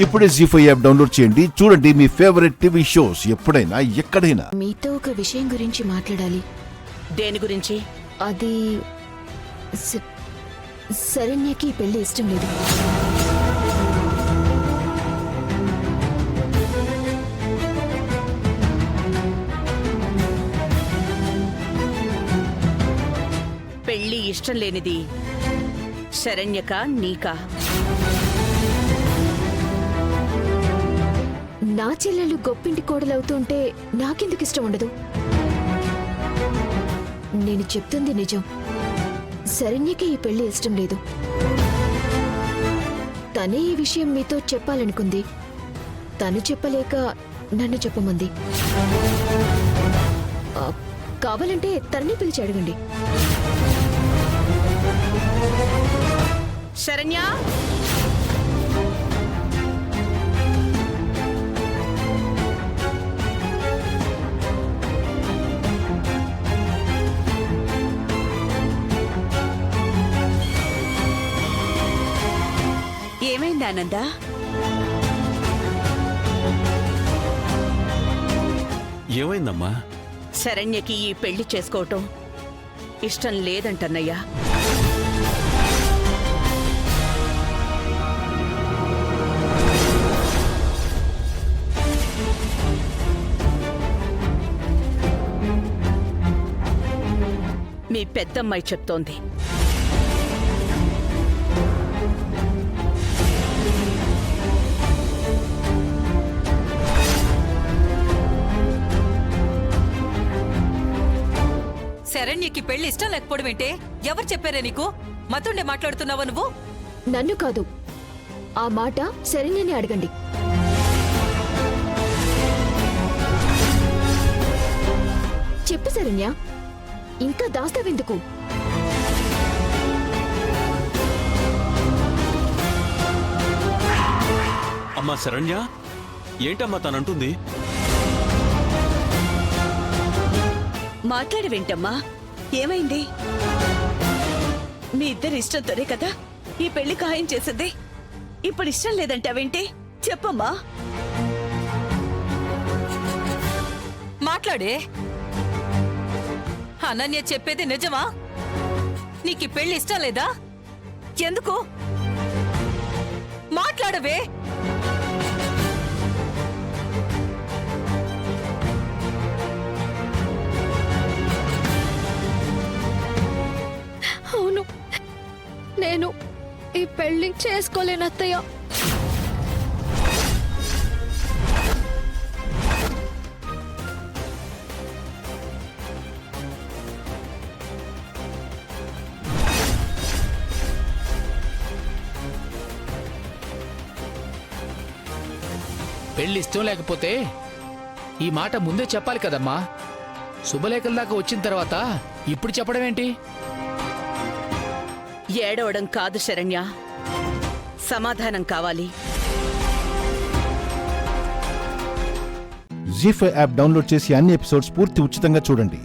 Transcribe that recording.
ఇప్పుడే జీ5 app download చేయండి. చూడండి మీ ఫేవరెట్ టీవీ షోస్ ఎప్పుడైనా ఎక్కడైనా. మీతో ఒక విషయం గురించి మాట్లాడాలి. దేని గురించి? అది శరణ్యకి ఈ పెళ్లి ఇష్టం లేదు. పెళ్లి ఇష్టం లేనిది శరణ్యక నీకా? నా చెల్లెలు గొప్పింటి కోడలవుతుంటే నాకెందుకు ఇష్టం ఉండదు? నేను చెప్తుంది నిజం. శరణ్యకి ఈ పెళ్లి ఇష్టం లేదు. తనే ఈ విషయం మీతో చెప్పాలనుకుంది. తను చెప్పలేక నన్ను చెప్పమంది. కావాలంటే తన్ని పిలిచి అడగండి. శరణ్య, ఏమైంది ఆనంద? ఏమైందమ్మా? శరణ్యకి ఈ పెళ్లి చేసుకోవటం ఇష్టం లేదంటన్నయ్యా. మీ పెద్దమ్మాయి చెప్తోంది. శరణ్యకి పెళ్లి ఇష్టం లేకపోవడం ఏంటే? ఎవరు చెప్పారే నీకు? మతుండే మాట్లాడుతున్నావా నువ్వు? నన్ను కాదు, ఆ మాట శరణ్యని అడగండి. చెప్పు శరణ్య, ఇంకా దాస్తావెందుకు? అమ్మా శరణ్య, ఏంటమ్మా తనంటుంది? మాట్లాడవేంటమ్మా? ఏమైంది? మీ ఇద్దరి ఇష్టంతోనే కదా ఈ పెళ్లి ఖాయం చేసింది. ఇప్పుడు ఇష్టం లేదంటావేంటి? చెప్పమ్మా. మాట్లాడే. అనన్య చెప్పేది నిజమా? నీకు ఈ పెళ్లి ఇష్టం లేదా? ఎందుకు? మాట్లాడవే. అవును, నేను ఈ పెళ్లి చేసుకోలేనత్తయ్య. పెళ్లి ఇష్టం లేకపోతే ఈ మాట ముందే చెప్పాలి కదమ్మా. శుభలేఖల దాకా వచ్చిన తర్వాత ఇప్పుడు చెప్పడం ఏంటి? ఏడవడం కాదు శరణ్య, సమాధానం కావాలి. జీ5 యాప్ డౌన్లోడ్ చేసి అన్ని ఎపిసోడ్స్ పూర్తి ఉచితంగా చూడండి.